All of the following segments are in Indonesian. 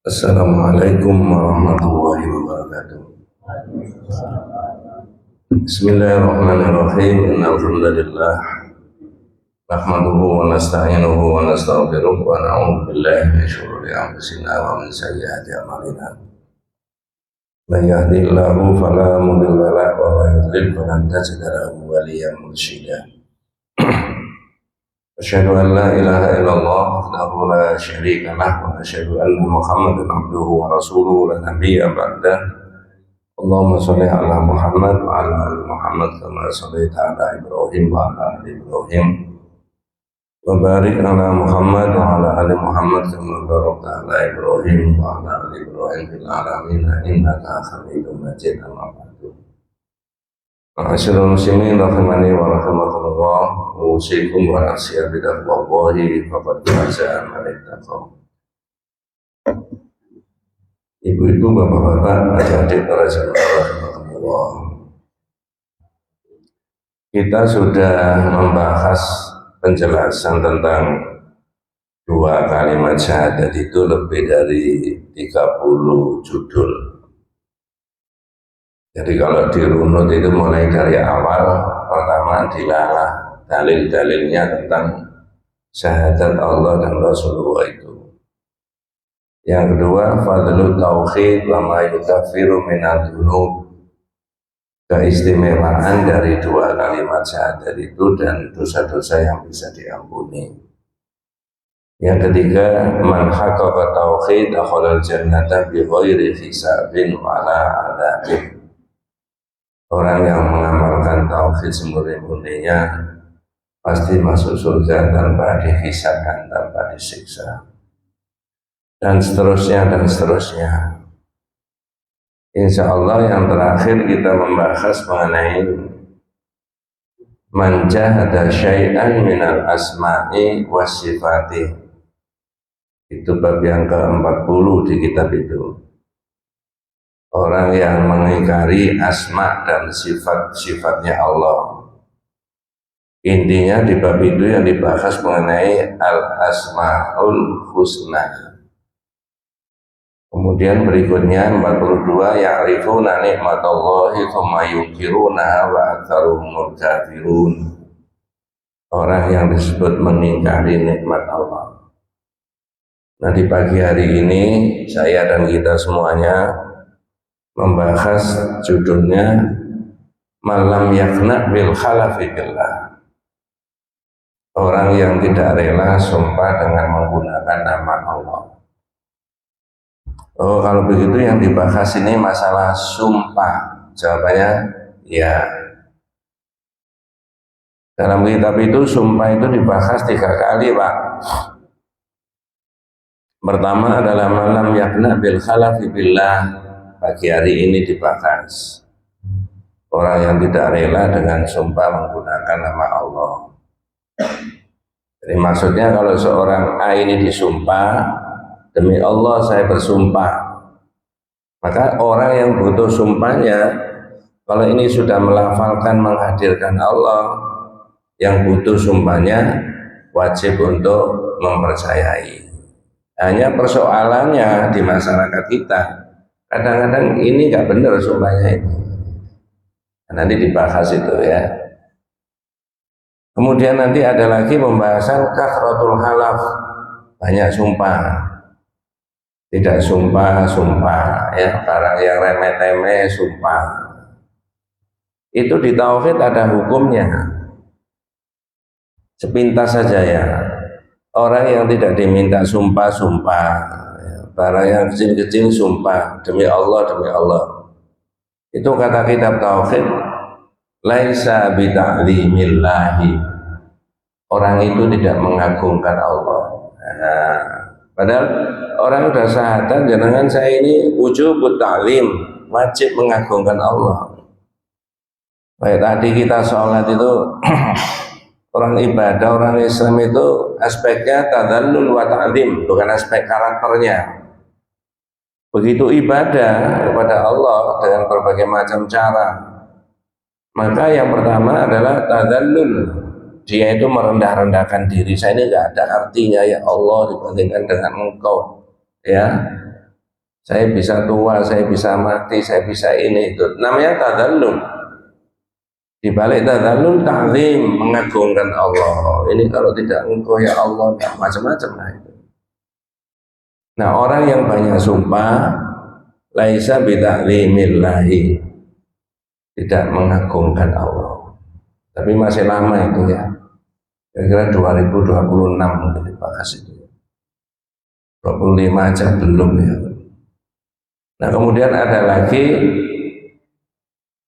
Assalamualaikum warahmatullahi wabarakatuh. Bismillahirrahmanirrahim. Innal hamdalillah nahmaduhu wa nasta'inuhu wa nastaghfiruh wa na'udzu billahi min shururi anfusina wa min sayyiati a'malina. Man yahdihillahu fala mudilla lahu wa man yudlil falan tajida lahu waliyyan mursyida. Asyhadu an la ilaha illallah wahdahu la syarika lah wa asyhadu anna Muhammadan abduhu wa rasuluhu la nabiyya ba'dah. Allahumma shalli ala Muhammad wa ala ali Muhammad kama shallaita ala Ibrahim wa ala ali Ibrahim wa barik ala Muhammad wa ala ali Muhammad kama barakta ala Ibrahim wa ala ali Ibrahim fil alamin innaka Hamidum Majid. Amma ba'du. Ma'asyiral muslimin rahimani wa rahimakumullah, usikum wa nasiya bidaqwallahi faqad faza man ittaqa. Ibu-ibu, bapak-bapak, adik-adik para jemaah rahimakumullah. Kita sudah membahas penjelasan tentang dua kalimat syahadat itu lebih dari 30 judul. Jadi kalau dirunut itu mulai dari awal, pertama dilalah dalil-dalilnya tentang syahadat Allah dan Rasulullah itu. Yang kedua, fadlul tauhid wa ma yukaffiru minadz dzunub. Keistimewaan dari dua kalimat syahadat itu dan dosa-dosa yang bisa diampuni. Yang ketiga, man haqqaqa tauhid dakhala al-jannata bi ghairi hisabin wa la adzabin. Orang yang mengamalkan tauhid semurni-murninya pasti masuk surga tanpa dihisabkan, tanpa disiksa, dan seterusnya dan seterusnya. Insya Allah yang terakhir kita membahas mengenai man jahada syai'an minal asma'i wasifati. Itu bab yang ke-40 di kitab itu. Orang yang mengingkari asma dan sifat-sifatnya Allah. Intinya di bab itu yang dibahas mengenai al-asma'ul husna. Kemudian berikutnya 42, ya'rifuna nikmatallahi tsumma yunkirunaha wa aktsaruhumul kafirun. Orang yang disebut mengingkari nikmat Allah. Nah, di pagi hari ini saya dan kita semuanya membahas judulnya malam yakna bil khalafi billah. Orang yang tidak rela sumpah dengan menggunakan nama Allah. Oh, kalau begitu yang dibahas ini masalah sumpah. Jawabannya ya. Dalam kitab itu sumpah itu dibahas 3 kali, Pak. Pertama adalah malam yakna bil khalafi billah. Pagi hari ini dibahas orang yang tidak rela dengan sumpah menggunakan nama Allah. Jadi maksudnya kalau seorang A ini disumpah, demi Allah saya bersumpah, maka orang yang butuh sumpahnya, kalau ini sudah melafalkan menghadirkan Allah, yang butuh sumpahnya wajib untuk mempercayai. Hanya persoalannya di masyarakat kita, kadang-kadang ini nggak benar sumpahnya ini. Nanti dibahas itu ya. Kemudian nanti ada lagi pembahasan kathratul halaf, banyak sumpah. Tidak sumpah ya, barang yang remeh-temeh sumpah. Itu di tauhid ada hukumnya. Sepintas saja ya. Orang yang tidak diminta sumpah, barang yang kecil-kecil sumpah demi Allah, demi Allah. Itu kata kitab tauhid, laisa bita'limillahi. Orang itu tidak mengagungkan Allah. Nah, padahal orang sudah syahadat, jangan saya ini wujubut ta'lim, wajib mengagungkan Allah. Baik, tadi kita sholat itu orang ibadah, orang Islam itu aspeknya tadallul wa ta'lim, bukan aspek karakternya. Begitu ibadah kepada Allah dengan berbagai macam cara, maka yang pertama adalah tadallul. Dia itu merendah-rendahkan diri. Saya ini nggak ada artinya ya Allah dibandingkan dengan engkau, ya. Saya bisa tua, saya bisa mati, saya bisa ini itu. Namanya tadzallul. Di balik tadzallul ta'zim, mengagungkan Allah. Ini kalau tidak engkau ya Allah, macam-macam lah itu. Nah, orang yang banyak sumpah laisa bita'zimillahi, tidak mengagungkan Allah. Tapi masih lama itu ya. Kira-kira 2026 mungkin dibahas itu. 25 aja belum ya. Nah, kemudian ada lagi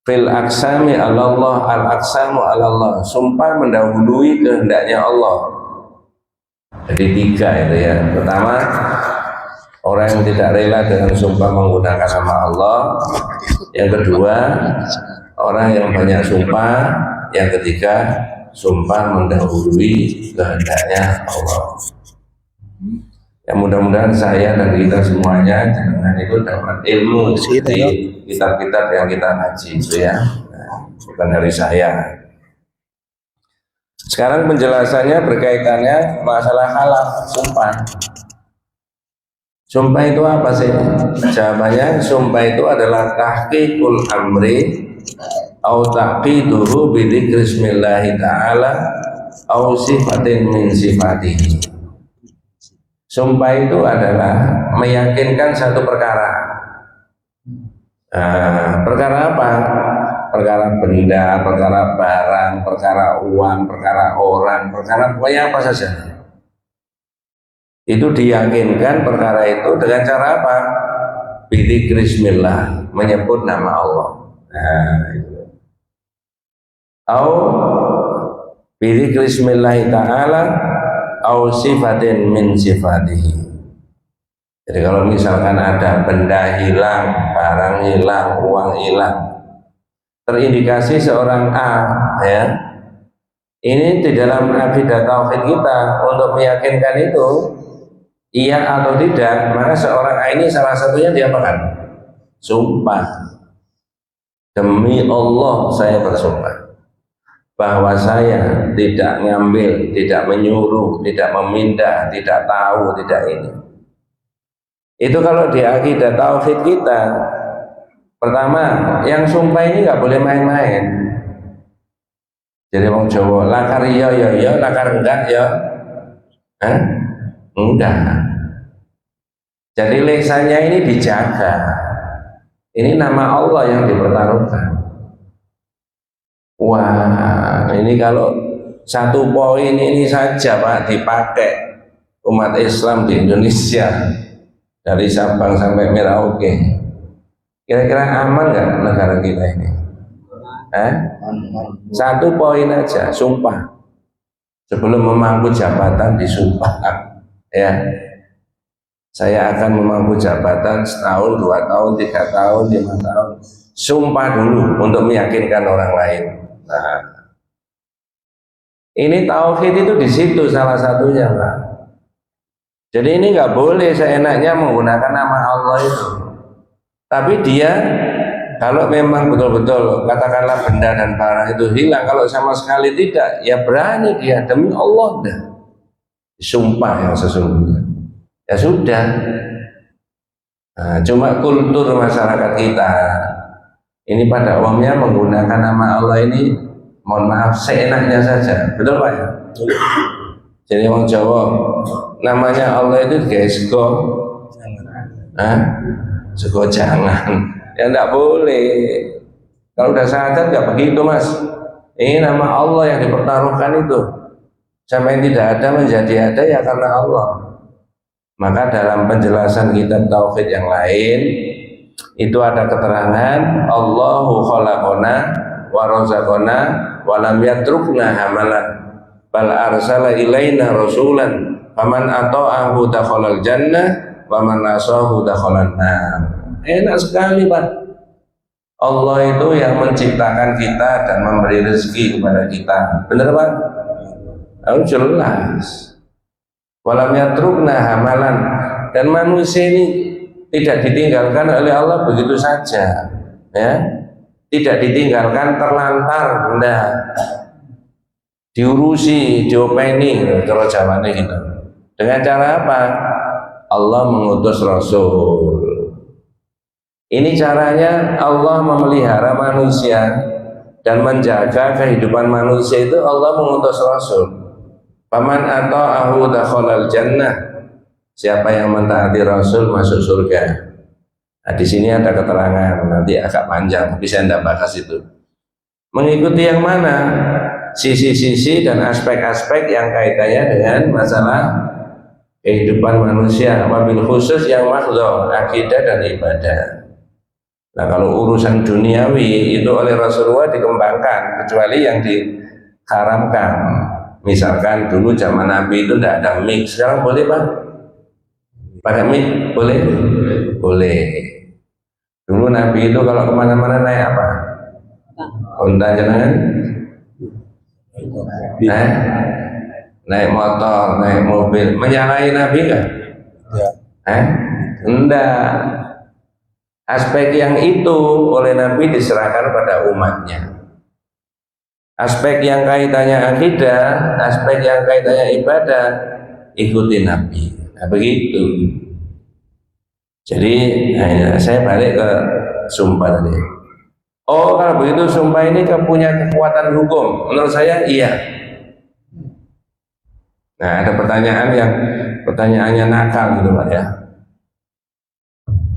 fil aksami alallah, al aksamu alallah, sumpah mendahului kehendaknya Allah. Jadi 3 itu ya. Pertama, orang yang tidak rela dengan sumpah menggunakan nama Allah. Yang kedua, orang yang banyak sumpah. Yang ketiga, sumpah mendahului kehendaknya Allah. Ya, mudah-mudahan saya dan kita semuanya dengan itu dapat ilmu dari kitab-kitab yang kita ngaji itu ya, bukan dari saya. Sekarang penjelasannya berkaitannya masalah halaf, sumpah. Sumpah itu apa sih? Jawabannya, sumpah itu adalah tahqiqul amri au taqiduhu bi dzikri bismillahi ta'ala au sifatin min sifatihi. Sumpah itu adalah meyakinkan satu perkara. Perkara apa? Perkara benda, perkara barang, perkara uang, perkara orang, perkara pokoknya apa saja. Itu diyakinkan perkara itu dengan cara apa? Bidzikri bismillah, menyebut nama Allah. Nah, itu. Au bidzikri bismillah ta'ala au sifatin min sifatihi. Jadi kalau misalkan ada benda hilang, barang hilang, uang hilang, terindikasi seorang A ya, ini di dalam akidah tauhid kita untuk meyakinkan itu iya atau tidak, maka seorang A ini salah satunya diapakan? Sumpah. Demi Allah saya bersumpah bahwa saya tidak ngambil, tidak menyuruh, tidak meminta, tidak tahu, tidak ini. Itu kalau di akidah tauhid kita, pertama, yang sumpah ini nggak boleh main-main. Jadi wong Jawa, lakar iya ya ya, lakar enggak ya, enggak. Jadi lisannya ini dijaga. Ini nama Allah yang dipertaruhkan. Wah, ini kalau satu poin ini saja Pak dipakai umat Islam di Indonesia dari Sabang sampai Merauke, kira-kira aman nggak negara kita ini? Satu poin aja, sumpah. Sebelum memangku jabatan disumpah, ya. Saya akan memangku jabatan setahun, 2 tahun, 3 tahun, 5 tahun. Sumpah dulu untuk meyakinkan orang lain. Nah, ini tauhid itu di situ salah satunya, Pak. Jadi ini nggak boleh seenaknya menggunakan nama Allah itu. Tapi dia kalau memang betul-betul katakanlah benda dan barang itu hilang, kalau sama sekali tidak, ya berani dia demi Allah dah. Sumpah yang sesungguhnya. Ya sudah. Nah, cuma kultur masyarakat kita ini pada umumnya menggunakan nama Allah ini, mohon maaf, seenaknya saja. Betul Pak ya? Jadi orang Jawa namanya Allah itu guys go, sego jangan. Ya enggak boleh. Kalau udah sadar nggak begitu Mas. Ini nama Allah yang dipertaruhkan itu. Sampai yang tidak ada menjadi ada ya karena Allah. Maka dalam penjelasan kitab tauhid yang lain itu ada keterangan Allahu khalaqona wa razaqona wa lam yatrukna hamalan bal arsala ilaina rasulan faman ata'ahu dakhalal jannah wa man asahu dakhalan nar. Enak sekali Pak. Allah itu yang menciptakan kita dan memberi rezeki kepada kita. Benar Pak? Jelas. Walam yatrukna hamalan, dan manusia ini tidak ditinggalkan oleh Allah begitu saja, ya, tidak ditinggalkan terlantar, enggak, diurusi, diopeni kalau zamannya gitu. Dengan cara apa? Allah mengutus Rasul, Ini caranya Allah memelihara manusia dan menjaga kehidupan manusia itu Allah mengutus Rasul. Faman ata'ahu dakhalal jannah. Siapa yang mentaati Rasul masuk surga. Nah, di sini ada keterangan, nanti agak panjang, tapi saya tidak bahas itu. Mengikuti yang mana? Sisi-sisi dan aspek-aspek yang kaitannya dengan masalah kehidupan manusia, wabil khusus yang mahdhah, akidah dan ibadah. Nah, kalau urusan duniawi itu oleh Rasulullah dikembangkan, kecuali yang diharamkan. Misalkan dulu zaman Nabi itu tidak ada mic, sekarang boleh Pak? Pakai mic? Boleh? Boleh. Dulu Nabi itu kalau kemana-mana naik apa? Unta jenengan? Naik motor, naik mobil. Menyalahi Nabi enggak? Ya. Enggak. Aspek yang itu oleh Nabi diserahkan pada umatnya. Aspek yang kaitannya akidah, aspek yang kaitannya ibadah, ikuti Nabi. Nah, begitu. Jadi saya balik ke sumpah tadi. Oh, kalau begitu sumpah ini punya kekuatan hukum. Menurut saya iya. Nah, ada pertanyaannya nakal gitu Pak ya.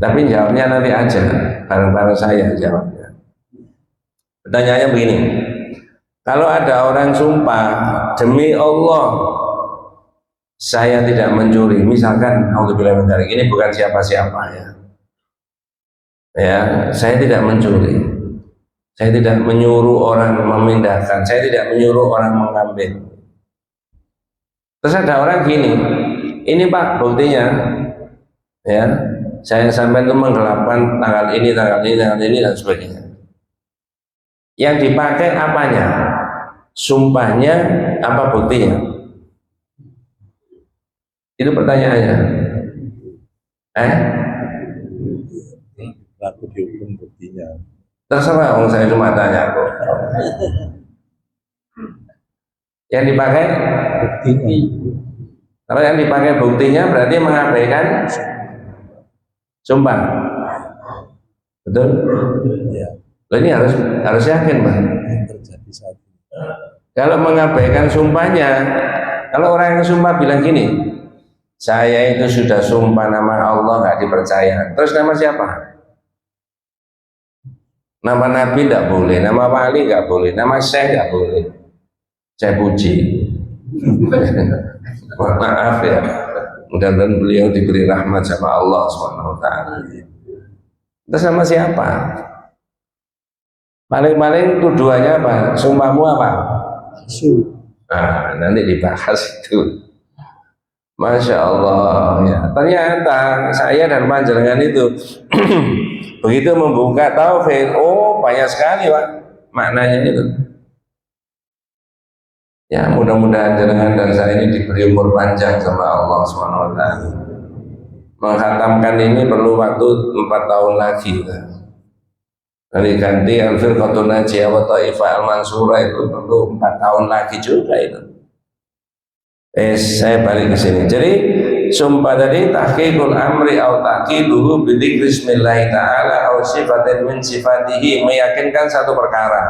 Tapi jawabnya nanti aja, bareng-bareng saya jawabnya. Pertanyaannya begini, kalau ada orang sumpah, demi Allah, saya tidak mencuri, misalkan, ini bukan siapa-siapa ya. Ya, saya tidak mencuri, saya tidak menyuruh orang memindahkan, saya tidak menyuruh orang mengambil. Terus ada orang gini, ini Pak buktinya, ya. Saya sampai itu menggelapkan tanggal ini dan sebagainya. Yang dipakai apanya? Sumpahnya apa buktinya? Itu pertanyaannya. Laku dihukum buktinya. Terserah, saya cuma tanya kok. Yang dipakai buktinya. Kalau yang dipakai buktinya berarti mengabaikan sumpah, betul? Ya. Ini harus yakin, Pak. Terjadi saat ini. Kalau mengabaikan sumpahnya, kalau orang yang sumpah bilang gini, saya itu sudah sumpah nama Allah nggak dipercaya. Terus nama siapa? Nama Nabi nggak boleh, nama wali nggak boleh, nama Syekh nggak boleh. Saya puji. Maaf ya. Mudah-mudahan beliau diberi rahmat sama Allah SWT. Terus sama siapa? Paling-paling tuduhannya apa? Sumpahmu apa? Nah, nanti dibahas itu. Masya Allah ya. Ternyata saya dan panjenengan itu begitu membuka tauhid, oh banyak sekali Pak maknanya itu. Ya mudah-mudahan jenengan dan saya ini diberi umur panjang sama Allah SWT. Menghatamkan ini perlu waktu 4 tahun lagi. Kali ganti Al-Firqatun Najiyah wa Ta'ifah Al-Mansurah itu perlu 4 tahun lagi juga itu. Saya balik ke sini. Jadi sumpah tadi tahqiqul amri au taqiduhu bi dzikri bismillah taala au sifatin min sifatihi, meyakinkan satu perkara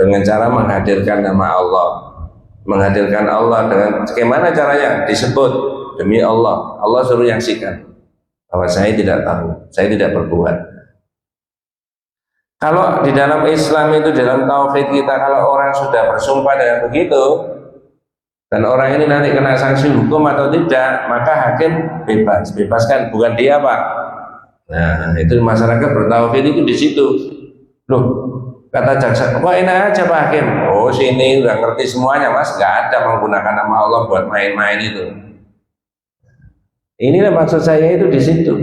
dengan cara menghadirkan nama Allah. Menghadirkan Allah dengan bagaimana caranya? Disebut demi Allah. Allah suruh yaksikan bahwa saya tidak tahu, saya tidak berbuat. Kalau di dalam Islam itu, dalam tauhid kita, kalau orang sudah bersumpah dengan begitu dan orang ini nanti kena sanksi hukum atau tidak, maka hakim bebaskan, bukan dia Pak. Nah, itu masyarakat bertauhid itu di situ. Loh, kata jaksa, kok enak aja Pak Hakim? Oh sini udah ngerti semuanya Mas, nggak ada menggunakan nama Allah buat main-main itu. Inilah maksud saya itu di situ.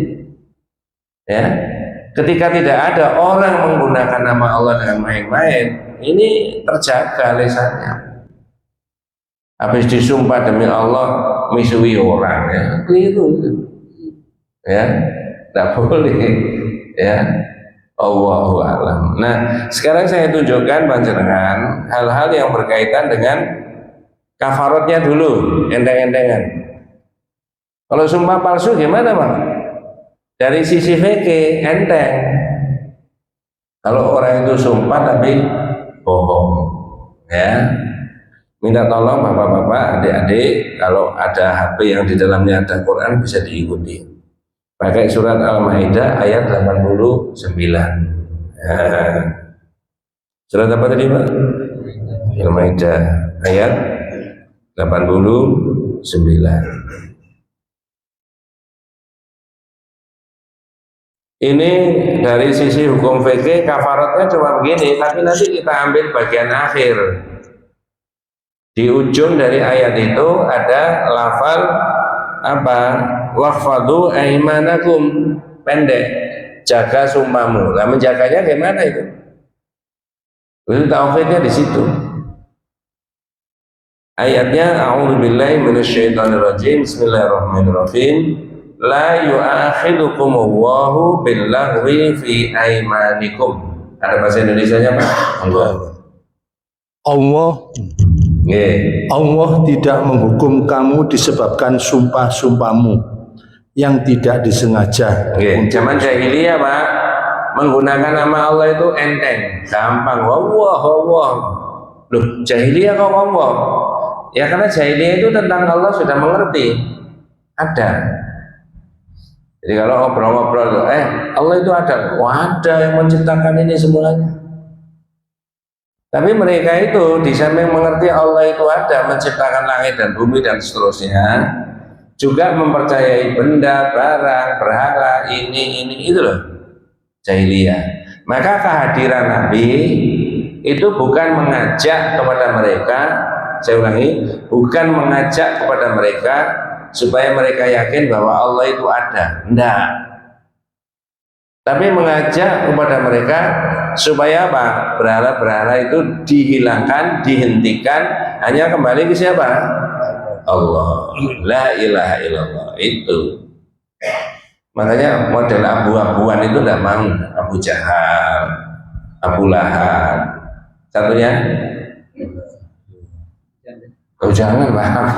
Ya, ketika tidak ada orang menggunakan nama Allah dengan main-main, ini terjaga lisannya. Habis disumpah demi Allah, misui orang, ya keliru. Ya, tidak boleh. Ya. Allahu a'lam. Nah, sekarang saya tunjukkan panjenengan hal-hal yang berkaitan dengan kafaratnya dulu, enteng-entengan. Kalau sumpah palsu gimana, Bang? Dari sisi fikih enteng. Kalau orang itu sumpah tapi bohong, ya, minta tolong bapak-bapak, adik-adik, kalau ada HP yang di dalamnya ada Quran bisa diikuti. Pakai surat Al-Maidah ayat 89. Ya. Surat apa tadi Pak? Al-Maidah ayat 89. Ini dari sisi hukum fikih kafaratnya cuma begini, tapi nanti kita ambil bagian akhir. Di ujung dari ayat itu ada lafal apa? Wahfadhu aimanakum, pendek, jaga sumpahmu. Nah, menjaganya gimana itu? Itu tauhidnya di situ. Ayatnya a'udzubillahi minasyaitonirrajim. Bismillahirrahmanirrahim. La yu'akhidukumullahu billaghwi fi aimanikum. Ada bahasa Indonesianya Pak? Allah tidak menghukum kamu disebabkan sumpah-sumpahmu yang tidak disengaja. Zaman jahiliyah Pak, menggunakan nama Allah itu enteng, gampang. Allah. Loh, jahiliyah kok Allah? Ya karena jahiliyah itu tentang Allah sudah mengerti. Ada. Jadi kalau ngobrol-ngobrol, Allah itu ada. Ada yang menciptakan ini semuanya. Tapi mereka itu di samping mengerti Allah itu ada, menciptakan langit dan bumi dan seterusnya, juga mempercayai benda, barang, berhala, ini itu loh, jahiliyah. Maka kehadiran Nabi itu bukan mengajak kepada mereka, saya ulangi, bukan mengajak kepada mereka supaya mereka yakin bahwa Allah itu ada, enggak. Tapi mengajak kepada mereka supaya apa? Berhala-berhala itu dihilangkan, dihentikan, hanya kembali ke siapa? Allah. La ilaha illallah. Itu. Makanya model abu-abuan itu tidak mau. Abu Jahal, Abu Lahab. Satunya? Oh jangan Pak.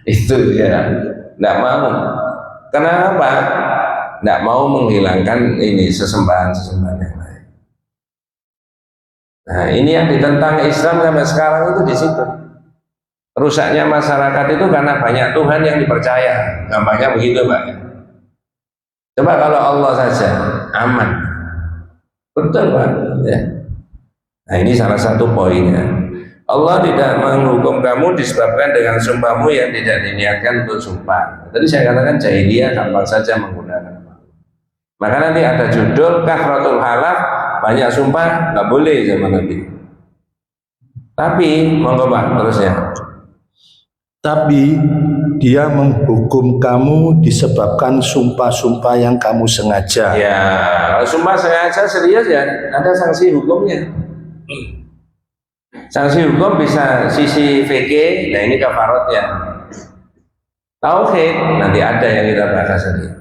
Itu ya, tidak mau. Kenapa? Tidak mau menghilangkan ini sesembahan-sesembahan yang lain. Nah, ini yang ditentang Islam sampai sekarang itu di situ. Rusaknya masyarakat itu karena banyak Tuhan yang dipercaya. Gampangnya begitu Pak. Coba kalau Allah saja aman, betul Pak. Ya. Nah ini salah satu poinnya. Allah tidak menghukum kamu disebabkan dengan sumpahmu yang tidak diniatkan untuk sumpah. Tadi saya katakan jahiliyah gampang saja menggunakan. Maka nanti ada judul kafaratul halaf, banyak sumpah nggak boleh zaman Nabi. Tapi monggo Pak terusnya. Tapi dia menghukum kamu disebabkan sumpah-sumpah yang kamu sengaja. Ya, kalau sumpah sengaja serius ya, ada sanksi hukumnya. Sanksi hukum bisa sisi fikih, nah ini kafaratnya. Tauhid nanti ada yang kita bahas tadi.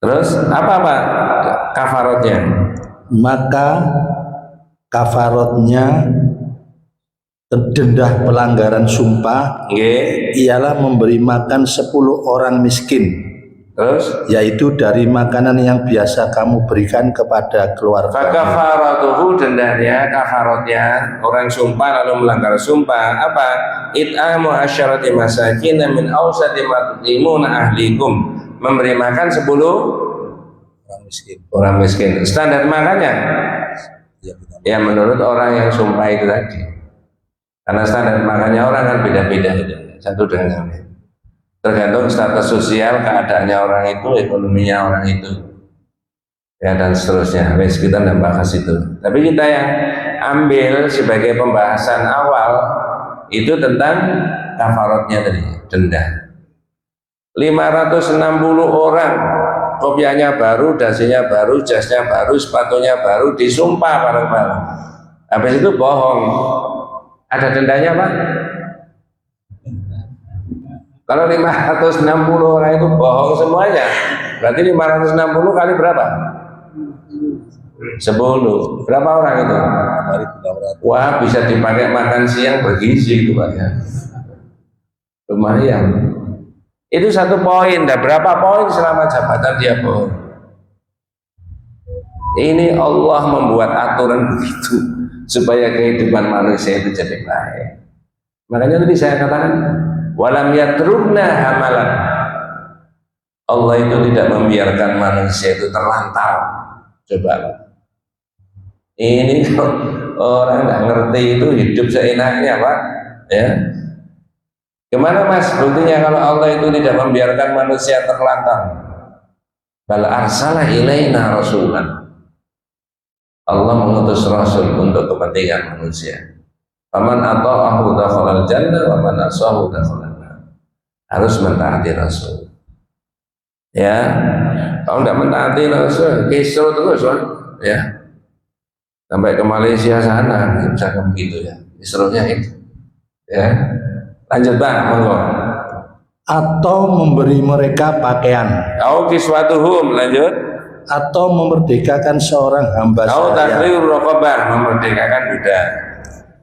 Terus apa Pak kafaratnya? Maka kafaratnya denda pelanggaran sumpah ialah memberi makan 10 orang miskin. Terus? Yaitu dari makanan yang biasa kamu berikan kepada keluarga. Kafaratuhu dendanya, kafaratnya orang sumpah lalu melanggar sumpah apa? It'amu asyarati masakin min awsati ma tu'imuna ahlikum, memberi makan 10 orang miskin. Standar makannya ya menurut orang yang sumpah itu tadi, karena standar makannya orang kan beda-beda itu, satu dengan yang lain, tergantung status sosial, keadaannya orang itu, ekonominya orang itu, ya dan seterusnya. Wes kita tidak bahas itu, tapi kita yang ambil sebagai pembahasan awal itu tentang kafaratnya tadi, denda. 560 orang, kopiahnya baru, dasinya baru, jasnya baru, sepatunya baru, disumpah bareng-bareng. Habis itu bohong, ada dendanya Pak? Kalau 560 orang itu bohong semuanya, berarti 560 kali berapa? 10. Berapa orang itu? Wah, bisa dipakai makan siang bergizi itu Pak ya. Lumayan. Itu satu poin. Dan berapa poin selama jabatan dia bohong? Ini Allah membuat aturan begitu supaya kehidupan manusia itu jadi baik. Makanya tadi saya katakan walam yatrukna hamalan. Allah itu tidak membiarkan manusia itu terlantar. Coba ini orang nggak ngerti itu hidup seenaknya Pak ya. Gimana Mas buktinya kalau Allah itu tidak membiarkan manusia terlantar? Bal arsala ilaina rasulan. Allah mengutus rasul untuk kepentingan manusia. Faman ata'ahu dakhalal jannah wa man asahu dakhalal nar. Harus mentaati rasul. Ya. Kalau tidak mentaati rasul, kisru terus ya. Sampai ke Malaysia sana bisa begitu ya. Kisrunya itu. Ya. Lanjut Bang, monggo. Atau memberi mereka pakaian. Au kiswatuhum, lanjut. Atau memerdekakan seorang hamba Au sahaya. tahrir raqabah, memerdekakan budak.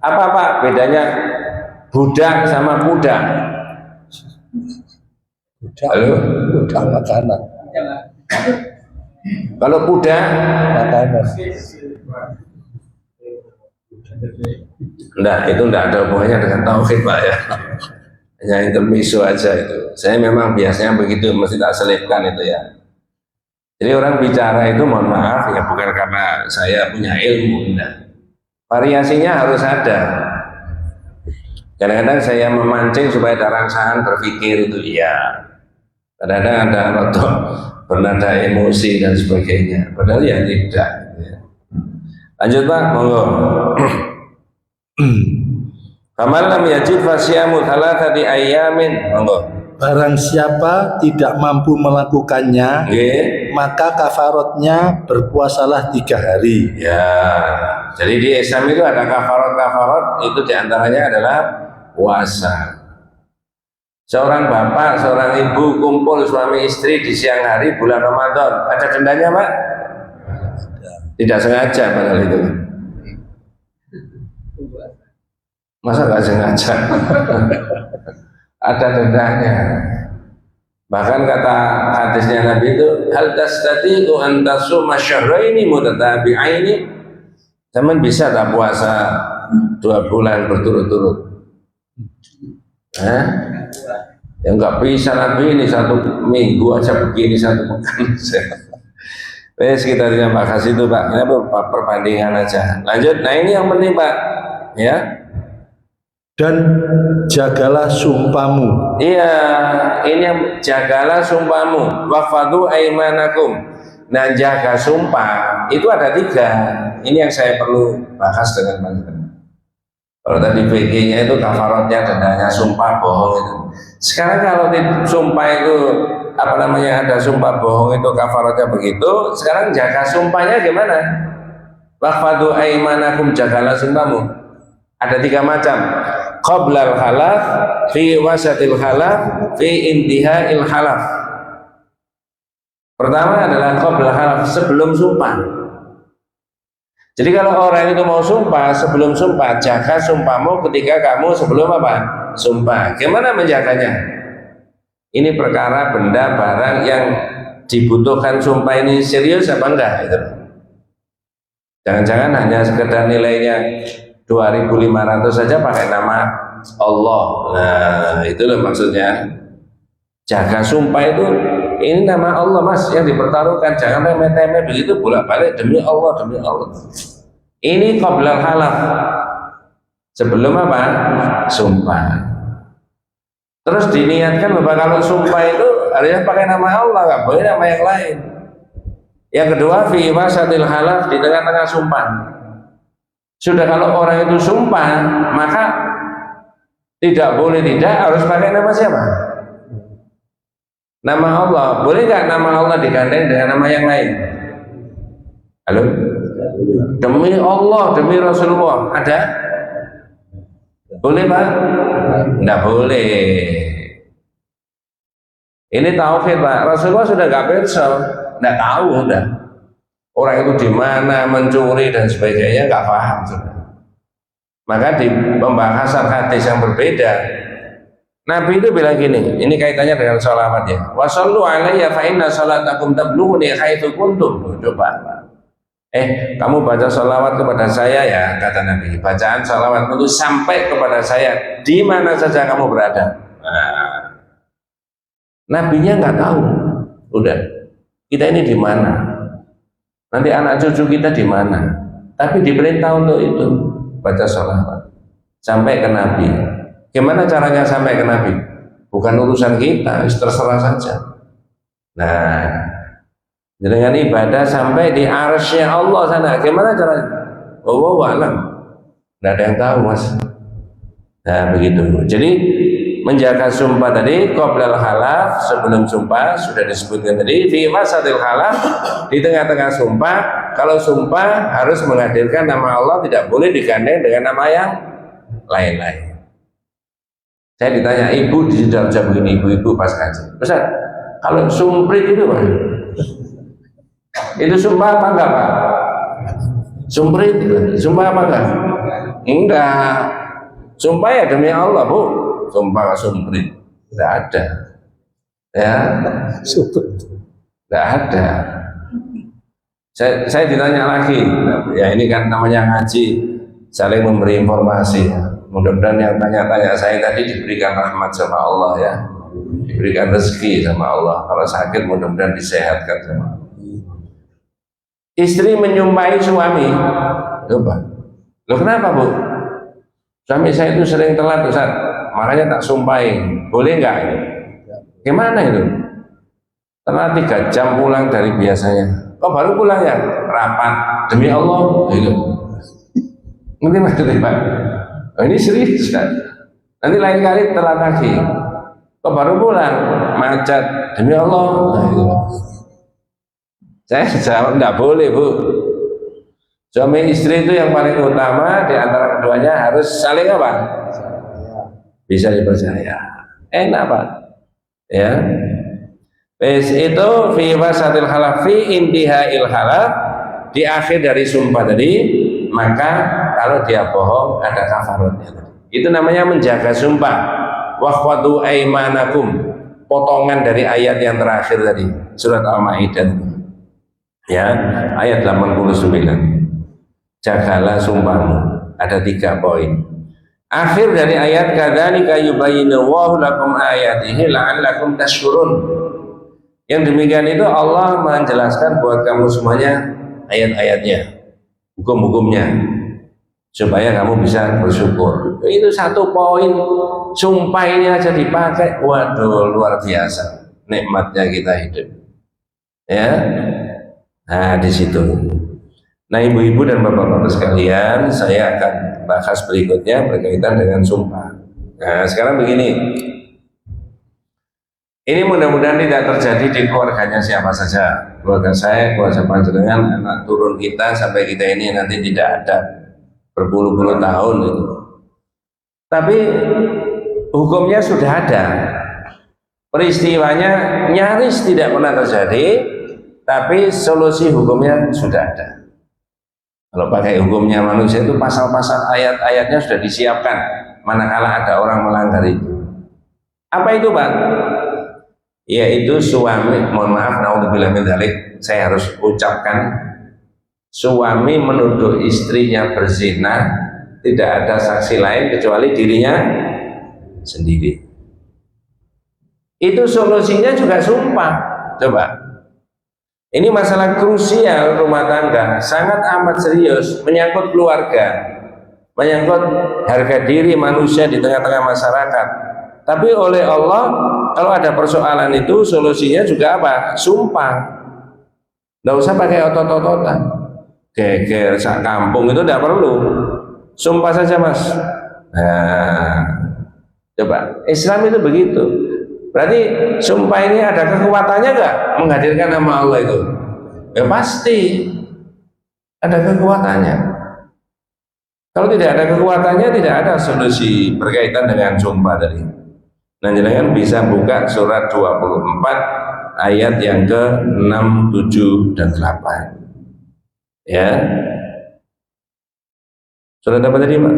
Apa Pak bedanya budak sama kuda? Halo? Budak makanan. Kalau kuda Makanan. Nah, itu tidak ada hubungannya dengan tauhid Pak ya. Hanya intermiso aja itu. Saya memang biasanya begitu, mesti tak selipkan itu ya. Jadi orang bicara itu mohon maaf ya bukan karena saya punya ilmu, enggak. Variasinya harus ada. Kadang-kadang saya memancing supaya ada rangsangan berpikir itu iya. Kadang-kadang ada rotok bernada emosi dan sebagainya. Padahal ya tidak. Lanjut Pak, monggo. Faman lam yajid fasyamu thalathati ayyamin. Monggo. Barang siapa tidak mampu melakukannya, Nggih. maka kafaratnya berpuasalah 3 hari. Ya. Jadi di Islam itu ada kafarat-kafarat, itu diantaranya adalah puasa. Seorang bapak, seorang ibu kumpul suami istri di siang hari bulan Ramadan, ada dendanya Pak? Tidak sengaja padahal itu. Masa nggak sengaja? Ada dendanya. Bahkan kata hadisnya Nabi itu, hal tastati'u an tasuma syahraini mutatabi'aini. Zaman bisa tak puasa 2 bulan berturut-turut? Hah? Ya nggak bisa Nabi, ini 1 minggu aja begini 1 pekan. Wes kita tidak bahas itu Pak. Ini perbandingan aja. Lanjut. Nah ini yang penting Pak. Ya. Dan jagalah sumpahmu. Iya, ini yang jagalah sumpahmu. Wafadu aimanakum. Nah, jaga sumpah itu ada 3. Ini yang saya perlu bahas dengan teman-teman. Kalau tadi fikihnya itu kafaratnya dendanya sumpah bohong itu. Sekarang kalau di sumpah itu apa namanya ada sumpah bohong itu kafaratnya begitu. Sekarang jaga sumpahnya gimana? Wafadu aimanakum, jagalah sumpahmu. Ada 3 macam. Qablal halaf, fi wasatil halaf, fi intihail halaf. Pertama adalah qablal halaf, sebelum sumpah. Jadi kalau orang itu mau sumpah, sebelum sumpah, jaga sumpahmu ketika kamu sebelum apa? Sumpah. Gimana menjaganya? Ini perkara benda barang yang dibutuhkan sumpah ini serius apa enggak? Gitu. Jangan-jangan hanya sekedar nilainya 2.500 saja pakai nama Allah. Nah, itu loh maksudnya. Jaga sumpah itu ini nama Allah Mas yang dipertaruhkan. Jangan remeh-temeh begitu bolak-balik demi Allah, demi Allah. Ini qablal halaf. Sebelum apa? Sumpah. Terus diniatkan bahwa kalau sumpah itu harusnya pakai nama Allah, nggak boleh nama yang lain. Yang kedua, fi wasatil halaf, di tengah-tengah sumpah. Sudah kalau orang itu sumpah, maka tidak boleh tidak harus pakai nama siapa? Nama Allah. Boleh nggak nama Allah digandeng dengan nama yang lain? Halo? Demi Allah, demi Rasulullah, ada? Boleh Pak? Tidak boleh. Ini tauhid Pak. Rasulullah sudah nggak perso, nggak tahu udah. Orang itu di mana mencuri dan sebagainya nggak paham sudah. Maka di pembahasan hadis yang berbeda, Nabi itu bilang gini, ini kaitannya dengan sholawat ya. Wasallu alayya fa inna salatakum tablughuni haitsu kuntum. Coba Pak. Kamu baca sholawat kepada saya ya, kata Nabi. Bacaan sholawat itu sampai kepada saya di mana saja kamu berada. Nah, Nabinya nggak tahu. Udah, kita ini di mana? Nanti anak cucu kita di mana? Tapi diperintah untuk itu, baca sholawat sampai ke Nabi. Gimana caranya sampai ke Nabi? Bukan urusan kita, terserah saja. Nah, dengan ibadah sampai di arsy Allah sana, gimana caranya? Wallahu a'lam. Tidak ada yang tahu, Mas. Nah, begitu. Jadi menjaga sumpah tadi, qoblal halaf, sebelum sumpah sudah disebutkan tadi, fi wasatil halaf, di tengah-tengah sumpah. Kalau sumpah harus menghadirkan nama Allah, tidak boleh digandeng dengan nama yang lain-lain. Saya ditanya ibu di dalam jam begini, ibu-ibu pas ngaji, Ustaz, kalau sumprit itu Pak, itu sumpah apa enggak Pak? Sumprit, sumpah apa enggak? Enggak. Sumpah ya demi Allah Bu. Sumpah sumprit, tidak ada. Ya, tidak ada. Saya ditanya lagi, ya ini kan namanya ngaji, saling memberi informasi. Mudah-mudahan yang tanya-tanya saya tadi diberikan rahmat sama Allah ya, diberikan rezeki sama Allah. Kalau sakit mudah-mudahan disehatkan sama Allah. Istri menyumpahi suami, coba. Loh kenapa Bu? Suami saya itu sering telat Ustaz, makanya tak sumpahin. Boleh nggak ini? Gimana itu? Telat 3 jam pulang dari biasanya. Oh baru pulang ya? Rapat demi Allah. Gitu. Ngerti maksudnya Pak? Oh, ini serius kan? Nanti lain kali telat lagi. Oh baru pulang, macet demi Allah. Nah, gitu. Saya jawab enggak boleh Bu. Suami istri itu yang paling utama di antara keduanya harus saling apa? Bisa dipercaya. Enak Pak. Ya. Wes itu fi wasatil halaf fi intihail halaf, di akhir dari sumpah tadi, maka kalau dia bohong ada kafaratnya. Itu namanya menjaga sumpah. Wa khwadu aimanakum, potongan dari ayat yang terakhir tadi, surat Al-Maidah. Ya, ayat 89. Jagalah sumpahmu. Ada 3 poin. Akhir dari ayat kadzalika yubayyinu Allahu lakum ayatihi la'allakum tashkurun. Yang demikian itu Allah menjelaskan buat kamu semuanya ayat-ayatnya, hukum-hukumnya, supaya kamu bisa bersyukur. Itu 1 poin. Sumpah ini aja dipakai, waduh luar biasa nikmatnya kita hidup. Ya. Nah, di situ. Nah, ibu-ibu dan bapak-bapak sekalian, saya akan bahas berikutnya berkaitan dengan sumpah. Nah, sekarang begini. Ini mudah-mudahan tidak terjadi di keluarganya siapa saja. Keluarga saya, keluarga panjenengan, anak turun kita sampai kita ini nanti tidak ada berpuluh-puluh tahun itu. Tapi hukumnya sudah ada. Peristiwanya nyaris tidak pernah terjadi, tapi solusi hukumnya sudah ada. Kalau pakai hukumnya manusia itu pasal-pasal ayat-ayatnya sudah disiapkan manakala ada orang melanggar itu. Apa itu Pak? Yaitu suami, mohon maaf, naudzubillah min dzalik, saya harus ucapkan, suami menuduh istrinya berzina, tidak ada saksi lain kecuali dirinya sendiri. Itu solusinya juga sumpah. Coba. Ini masalah krusial rumah tangga, sangat amat serius, menyangkut keluarga, menyangkut harga diri manusia di tengah-tengah masyarakat. Tapi oleh Allah, kalau ada persoalan itu solusinya juga apa? Sumpah. Nggak usah pakai otot-ototan, geger sak kampung itu tidak perlu. Sumpah saja Mas. Nah, coba Islam itu begitu. Berarti sumpah ini ada kekuatannya nggak menghadirkan nama Allah itu? Ya pasti ada kekuatannya. Kalau tidak ada kekuatannya, tidak ada solusi berkaitan dengan sumpah tadi. Nah, jangan bisa buka surat 24 ayat yang ke-6, 7, dan 8. Ya. Surat apa tadi Pak?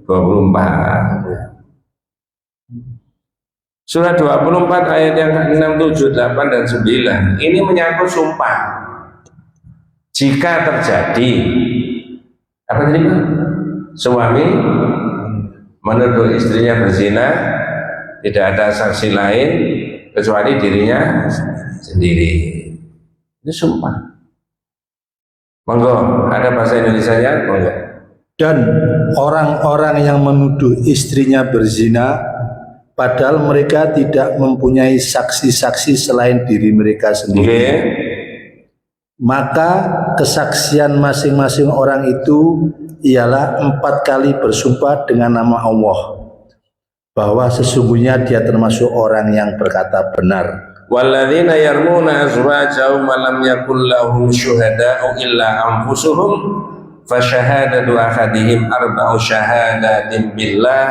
24. Surat 24 ayat yang ke-6, 7, 8, dan 9. Ini menyangkut sumpah. jika terjadi apa tadi Pak? Suami menuduh istrinya berzina, tidak ada saksi lain kecuali dirinya sendiri, itu sumpah. Monggo, ada bahasa Indonesianya? Monggo. Dan orang-orang yang menuduh istrinya berzina padahal mereka tidak mempunyai saksi-saksi selain diri mereka sendiri, maka kesaksian masing-masing orang itu ialah 4 kali bersumpah dengan nama Allah bahwa sesungguhnya dia termasuk orang yang berkata benar. Walladzina yarmuna azwajahum wa lam yakul lahum syuhada'u illa anfusuhum fasyahadatu ahadihim arba'u syahadatin billah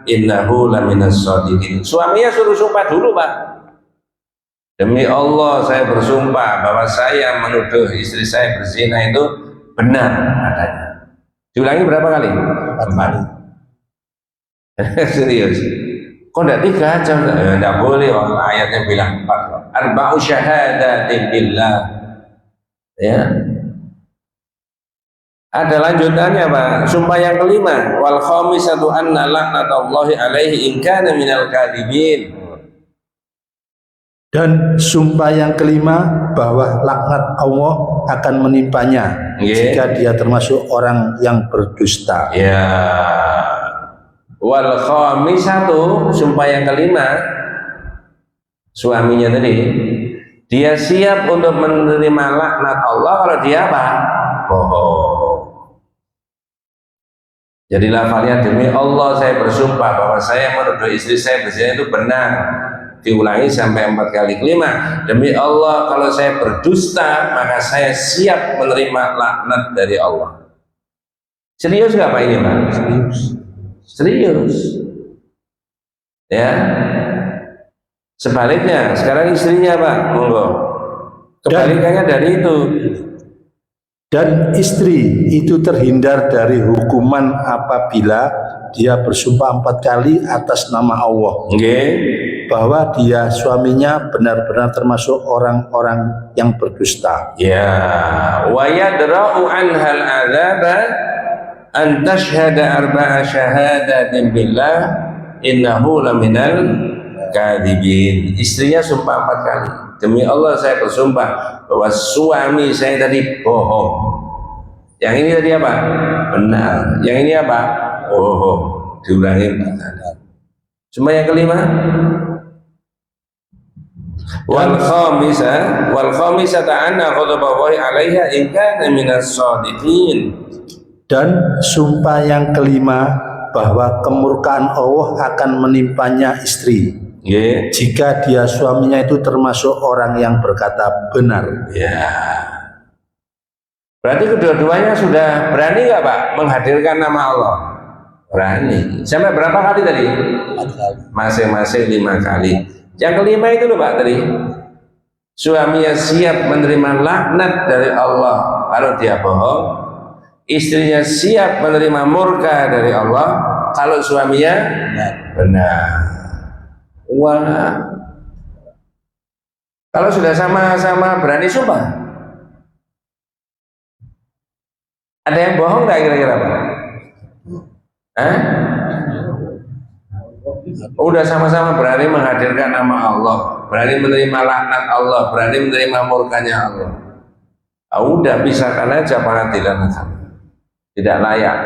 innahu laminas shadiqin. Suaminya suruh sumpah dulu Pak. Demi Allah saya bersumpah bahwa saya menuduh istri saya berzina itu benar adanya. Diulangi berapa kali? 4 kali. Serius. Kok enggak 3 aja? Enggak boleh, ayatnya bilang 4. Arba'u syahadatin billah. Ya. Ada lanjutannya Pak. Sumpah yang kelima, wal khamisatu anna laknatallahi alaihi in kana minal kadhibin. Dan sumpah yang kelima bahwa laknat Allah akan menimpanya jika dia termasuk orang yang berdusta. Ya. Wal khamisatu, sumpah yang kelima, suaminya tadi, dia siap untuk menerima laknat Allah kalau dia apa? Bohong. Jadi lafalnya demi Allah saya bersumpah bahwa saya menuduh istri saya berzina itu benar. Diulangi sampai 4 kali. Kelima, demi Allah kalau saya berdusta maka saya siap menerima laknat dari Allah. Serius nggak Pak ini Pak? Serius. Ya. Sebaliknya sekarang istrinya Pak, monggo. Kebalikannya dari itu. Dan istri itu terhindar dari hukuman apabila dia bersumpah 4 kali atas nama Allah. Bahwa dia suaminya benar-benar termasuk orang-orang yang berdusta. Ya, wa yadra'u anhal adzaba an tashhada arba'a syahadatin billah innahu laminal kadhibin. Istrinya sumpah 4 kali. Demi Allah saya bersumpah bahwa suami saya tadi bohong. Yang ini tadi apa? Benar. Yang ini apa? Bohong. Diulangi. Cuma yang kelima, wal khamisata anna ghadaballahi 'alaiha in kana minas shadiqin. Dan sumpah yang kelima bahwa kemurkaan Allah akan menimpanya istri jika dia suaminya itu termasuk orang yang berkata benar. Ya. Berarti kedua-duanya sudah berani nggak Pak menghadirkan nama Allah? Berani. Sampai berapa kali tadi? 4 kali. Masing-masing 5 kali. Yang kelima itu loh Pak tadi, suaminya siap menerima laknat dari Allah kalau dia bohong, istrinya siap menerima murka dari Allah kalau suaminya benar. Wah, kalau sudah sama-sama berani sumpah, ada yang bohong nggak kira-kira Pak? Udah sama-sama berani menghadirkan nama Allah, berani menerima laknat Allah, berani menerima murkanya Allah. Udah pisahkan aja pengadilan agama. Tidak layak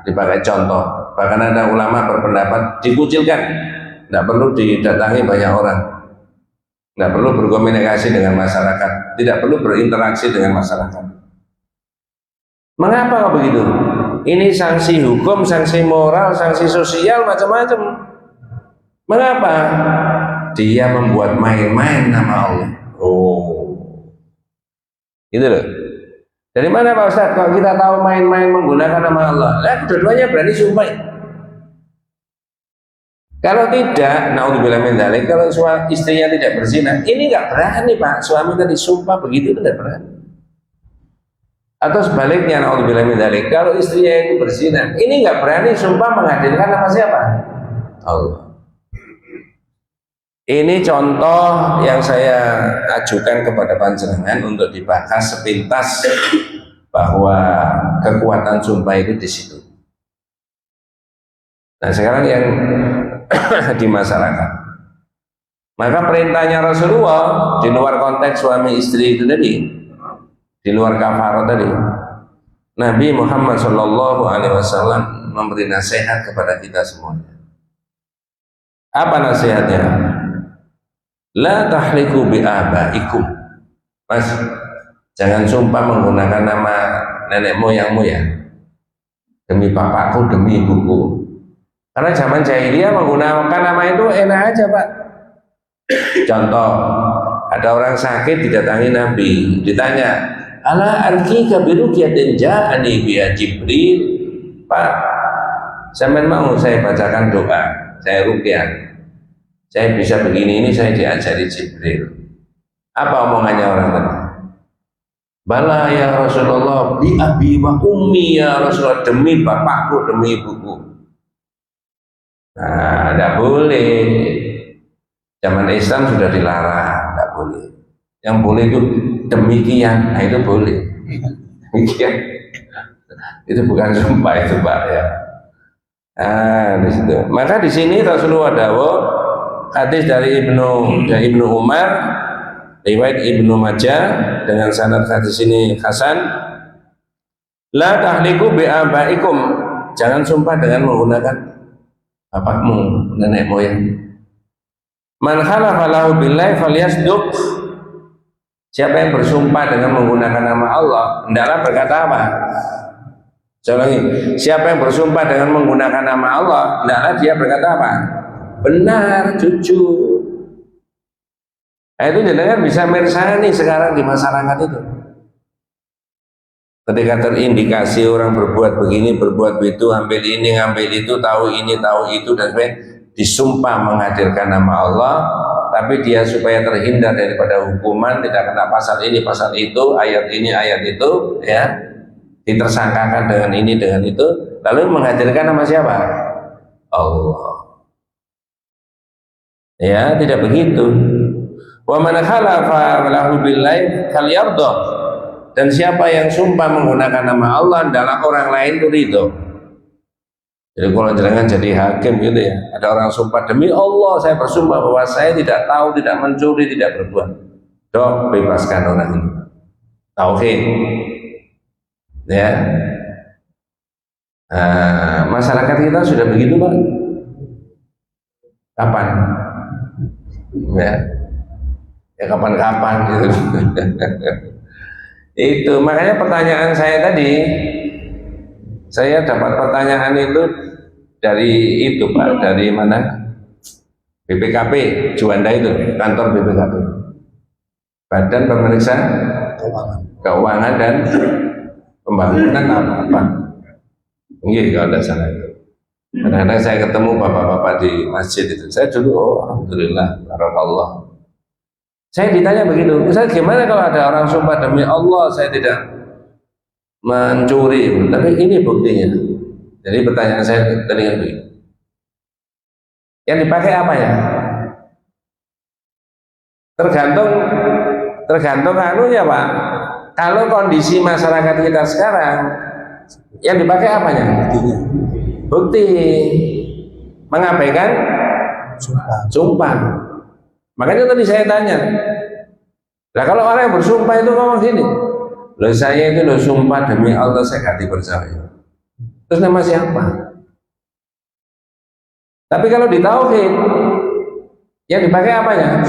dipakai contoh. Bahkan ada ulama berpendapat dikucilkan, tidak perlu didatangi banyak orang, tidak perlu berkomunikasi dengan masyarakat, tidak perlu berinteraksi dengan masyarakat. Mengapa kok begitu? Ini sanksi hukum, sanksi moral, sanksi sosial, macam-macam. Mengapa? Dia membuat main-main nama Allah. Gitu loh. Dari mana Pak Ustadz? Kalau kita tahu main-main menggunakan nama Allah, kedua-duanya berani sumpah. Kalau tidak, naudzubillah min dzalik, kalau istrinya tidak berzina, ini nggak berani Pak. Suami tadi sumpah begitu tidak berani. Atau sebaliknya, naudzubillah min dzalik, kalau istrinya itu berzina, ini nggak berani sumpah menghadirkan nama siapa? Allah. Ini contoh yang saya ajukan kepada panjenengan untuk dibahas sepintas bahwa kekuatan sumpah itu di situ. Nah sekarang yang di masyarakat, maka perintahnya Rasulullah di luar konteks suami istri itu tadi, di luar kafarat tadi, Nabi Muhammad Shallallahu Alaihi Wasallam memberi nasihat kepada kita semuanya. Apa nasihatnya? La tahliku bi abaikum. Mas, jangan sumpah menggunakan nama nenek moyangmu ya. Demi bapakku, demi ibuku. Karena zaman jahiliyah menggunakan nama itu enak aja, Pak. Contoh, ada orang sakit didatangi Nabi, ditanya, "Ala arqika bi ruqyatin ja'ani biha Jibril?" Pak, sampean mau saya bacakan doa, saya ruqyah. Saya bisa begini, ini saya diajari Jibril. Apa omongannya orang tadi? Bala ya Rasulullah, bi abi wa ummi ya Rasulullah, demi bapakku, demi ibuku. Nah, tidak boleh. Zaman Islam sudah dilarang, tidak boleh. Yang boleh itu demikian, nah itu boleh. Demikian, itu bukan sumpah itu Pak ya. Di situ. Maka di sini Rasulullah dawuh, hadis dari Ibnu Umar, riwayat Ibnu Majah dengan sanad hadis ini hasan. La tahliku bi abaikum, jangan sumpah dengan menggunakan bapakmu, nenek moyang. Man halafa lahu billahi falyasduq. Siapa yang bersumpah dengan menggunakan nama Allah, hendaklah berkata apa? Saya ulangi, siapa yang bersumpah dengan menggunakan nama Allah, hendaklah dia berkata apa? Benar, jujur. Nah, itu jenengan bisa mersani sekarang di masyarakat itu. Ketika terindikasi orang berbuat begini, berbuat begitu, ambil ini, ngambil itu, tahu ini, tahu itu, dan sebagainya, disumpah menghadirkan nama Allah, tapi dia supaya terhindar daripada hukuman, tidak kena pasal ini, pasal itu, ayat ini, ayat itu, ya, ditersangkakan dengan ini, dengan itu, lalu menghadirkan nama siapa? Allah. Ya, tidak begitu. Wa man khalafa lahu billahi falyardha. Dan siapa yang sumpah menggunakan nama Allah adalah orang lain itu ridho. Jadi kalau jangan jadi hakim gitu ya, ada orang sumpah demi Allah saya bersumpah bahwa saya tidak tahu, tidak mencuri, tidak berbuat. Dok, bebaskan orang ini. Tauhid. Ya. Masyarakat kita sudah begitu Pak. Kapan? Ya kapan-kapan gitu. Itu makanya pertanyaan saya tadi, saya dapat pertanyaan itu dari itu Pak, dari mana? BPKP Juanda itu, kantor BPKP, Badan Pemeriksa Keuangan dan Pembangunan apa? Iya kalau tidak salah itu. Kadang-kadang saya ketemu bapak-bapak di masjid itu, saya dulu, alhamdulillah, barakallah. Saya ditanya begitu, misalnya gimana kalau ada orang sumpah demi Allah saya tidak mencuri, tapi ini buktinya. Jadi pertanyaan saya tadi kan begitu. Yang dipakai apa ya? Tergantung anunya Pak. Kalau kondisi masyarakat kita sekarang, yang dipakai apanya? Bukti mengabaikan sumpah. Makanya tadi saya tanya, nah kalau orang yang bersumpah itu ngomong gini, loh saya itu loh sumpah demi Allah saya gak dipercaya. Terus nama siapa? Tapi kalau di tauhid, yang dipakai apanya?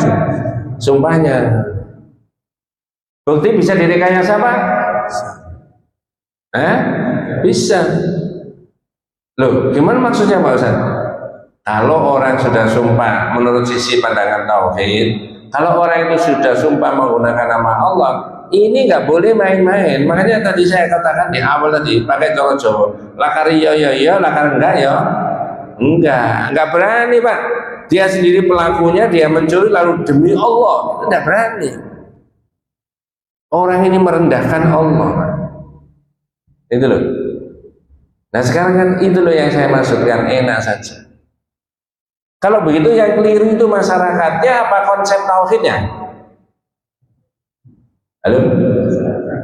Sumpahnya. Bukti bisa direkayasa Pak? Bisa. Loh, gimana maksudnya Pak Ustaz? Kalau orang sudah sumpah menurut sisi pandangan tauhid, kalau orang itu sudah sumpah menggunakan nama Allah, ini nggak boleh main-main. Makanya tadi saya katakan di awal tadi pakai cara Jawa, lakar iya, lakar enggak ya, enggak berani Pak. Dia sendiri pelakunya, dia mencuri lalu demi Allah, itu enggak berani. Orang ini merendahkan Allah, itu loh. Nah sekarang kan itu loh yang saya maksudkan, enak saja. Kalau begitu yang keliru itu masyarakatnya apa konsep tauhidnya? Halo?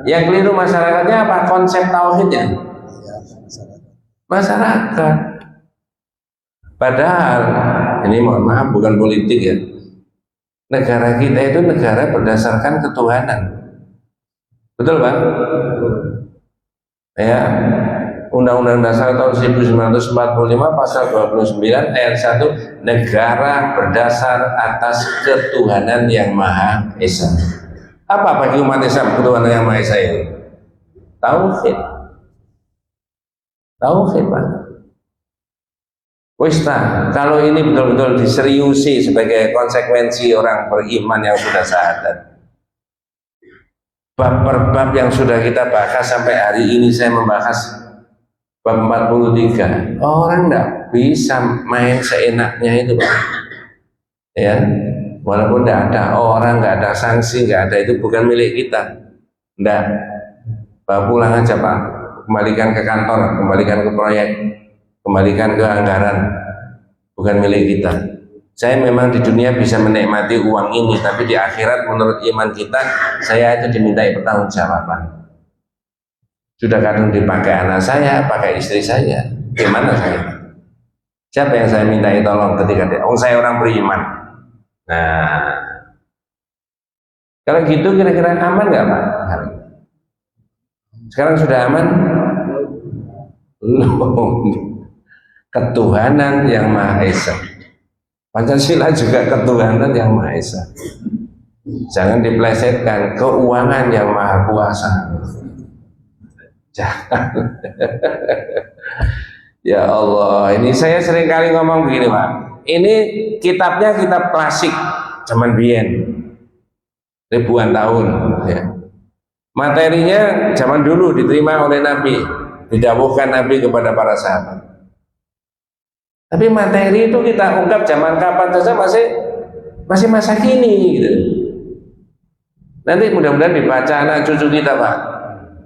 Yang keliru masyarakatnya apa konsep tauhidnya? Masyarakat. Padahal ini mohon maaf bukan politik ya. Negara kita itu negara berdasarkan ketuhanan. Betul Bang? Ya. Undang-Undang Dasar tahun 1945 pasal 29 ayat 1, negara berdasar atas ketuhanan yang Maha Esa. Apa bagi umat Islam ketuhanan yang Maha Esa itu? Tauhid. Tauhid Pak. Wis kalau ini betul-betul diseriusi sebagai konsekuensi orang beriman yang sudah syahadat. Bab per bab yang sudah kita bahas sampai hari ini, saya membahas bab 43. Orang tidak bisa main seenaknya itu Pak. Ya, walaupun tidak ada orang, nggak ada sanksi, nggak ada, itu bukan milik kita. Tidak, bawa pulang aja Pak. Kembalikan ke kantor, kembalikan ke proyek, kembalikan ke anggaran, bukan milik kita. Saya memang di dunia bisa menikmati uang ini, tapi di akhirat menurut iman kita, saya itu dimintai pertanggungjawaban. Sudah kadang dipakai anak saya, pakai istri saya, gimana saya? Siapa yang saya mintai tolong ketika dia? Oh, saya orang beriman. Nah, kalau gitu kira-kira aman nggak Pak? Sekarang sudah aman? Ketuhanan yang Maha Esa. Pancasila juga ketuhanan yang Maha Esa. Jangan diplesetkan keuangan yang Maha Kuasa. Jangan. Ya Allah, ini saya sering kali ngomong begini Pak. Ini kitabnya kitab klasik zaman biyen, ribuan tahun. Ya. Materinya zaman dulu diterima oleh Nabi, didawuhkan Nabi kepada para sahabat. Tapi materi itu kita ungkap zaman kapan saja masih masa kini gitu. Nanti mudah-mudahan dibaca anak cucu kita Pak,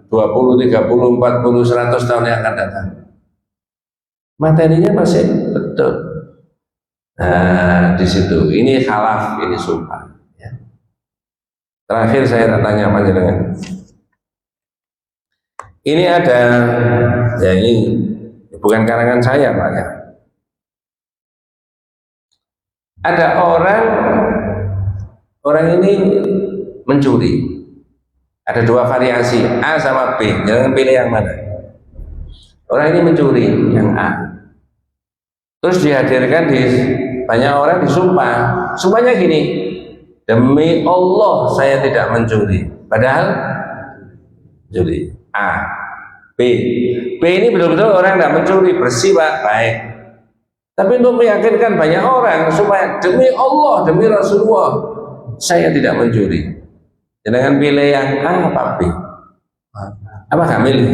20, 30, 40, 100 tahun yang akan datang. Materinya masih betul. Nah, di situ ini khalaf, ini sumpah. Ya. Terakhir saya tak tanya panjenengan. Ini ada, ya ini bukan karangan saya Pak ya. Ada orang ini mencuri. Ada dua variasi, A sama B. Jangan pilih yang mana. Orang ini mencuri yang A. Terus dihadirkan di banyak orang disumpah. Sumpahnya gini, demi Allah saya tidak mencuri. Padahal mencuri. A. B. B ini betul-betul orang tidak mencuri, bersih Pak, baik. Tapi untuk meyakinkan banyak orang supaya demi Allah, demi Rasulullah, saya tidak mencuri. Jangan pilih yang A apa B? Apa nggak milih?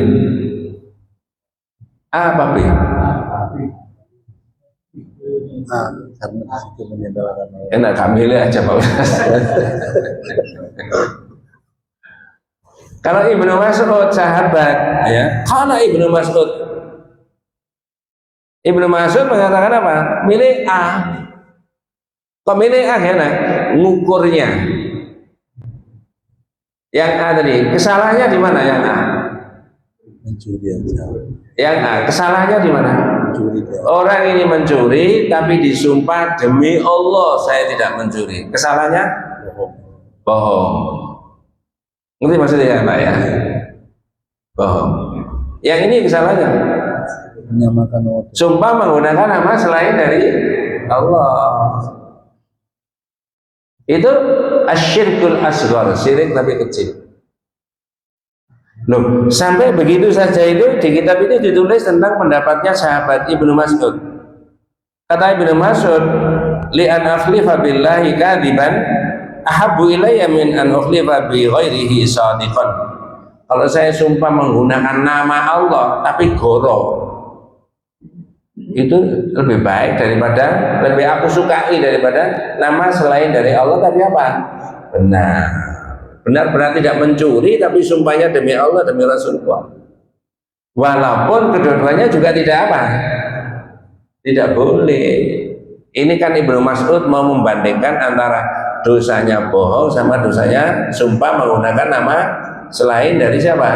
A apa B? Karena itu menyebalkan. Enak, nggak milih aja Pak Ustaz. Kalau Ibnu Mas'ud sahabat, ya, karena Ibnu Mas'ud mengatakan apa? Milih A. Kok milih A ya nak? Ngukurnya. Yang A tadi, kesalahannya di mana yang A? Mencuri Yang A, kesalahannya di mana? mencuri. Orang ini mencuri, tapi disumpah demi Allah saya tidak mencuri. Kesalahannya? Bohong. Ngerti maksudnya ya Pak ya? Bohong. Yang ini kesalahannya? Menyamakan waktu. Sumpah menggunakan nama selain dari Allah. Itu asyirkul asghar, syirik tapi kecil. Loh, sampai begitu saja itu di kitab itu ditulis tentang pendapatnya sahabat Ibnu Mas'ud. Kata Ibnu Mas'ud, li an akhlifa billahi kadiban ahabbu ilayya min an ukhlifa bi ghairihi shadiqan. Kalau saya sumpah menggunakan nama Allah tapi goro, itu lebih baik daripada, lebih aku sukai daripada nama selain dari Allah tapi apa? Benar. Benar-benar tidak mencuri tapi sumpahnya demi Allah, demi Rasulullah. Walaupun kedua-duanya juga tidak apa? Tidak boleh. Ini kan Ibnu Mas'ud mau membandingkan antara dosanya bohong sama dosanya sumpah menggunakan nama selain dari siapa?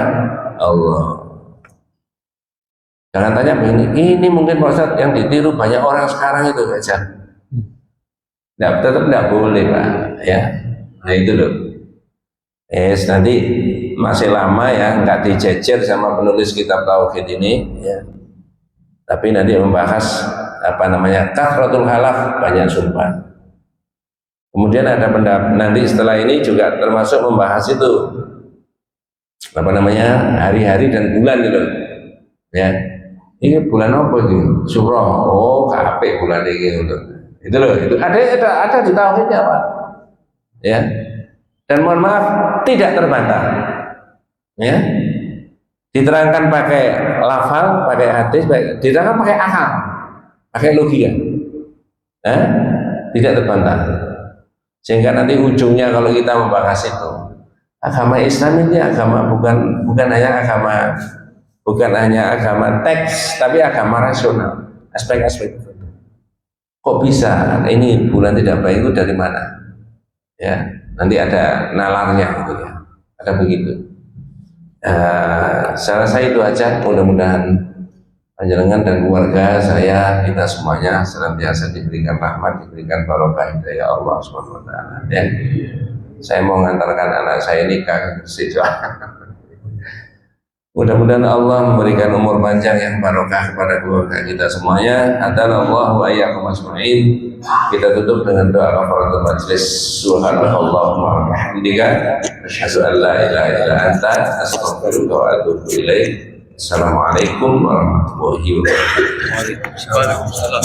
Allah. Jangan tanya begini, ini mungkin Pak Ustadz yang ditiru banyak orang sekarang itu aja. Tetap tidak boleh Pak, ya. Nah itu loh. Nanti masih lama ya, nggak dijejer sama penulis kitab tauhid ini, ya. Tapi nanti membahas apa namanya kathratul halaf, banyak sumpah. Kemudian ada pendapat nanti setelah ini juga termasuk membahas itu apa namanya hari-hari dan bulan gitu, ya. Ini bulan apa itu? Surah. Oh, KP bulan ini untuk itu loh. Itu ada di tauhidnya Pak. Ya. Dan mohon maaf tidak terbantah. Ya. Diterangkan pakai lafal, pakai hadis, diterangkan pakai akal, pakai logika. Tidak terbantah. Sehingga nanti ujungnya kalau kita membahas itu, agama Islam ini agama bukan hanya agama teks, tapi agama rasional, aspek-aspek. Kok bisa ini bulan tidak baik itu dari mana? Ya, nanti ada nalarnya gitu ya, ada begitu. Saya rasa itu aja. Mudah-mudahan panjenengan dan keluarga saya, kita semuanya senantiasa diberikan rahmat, diberikan barokah hidayah Allah Subhanahu wa taala. Ya. Saya mau mengantarkan anak saya nikah ke Gresik. Mudah-mudahan Allah memberikan umur panjang yang barokah kepada keluarga kita semuanya. Hadanallahu wa iyyakum ajma'in. Kita tutup dengan doa kafaratul majlis. Subhanallahumma wa bihamdika asyhadu an la ilaha illa anta astaghfiruka wa atubu ilaik. Assalamualaikum warahmatullahi wabarakatuh. Waalaikumsalam.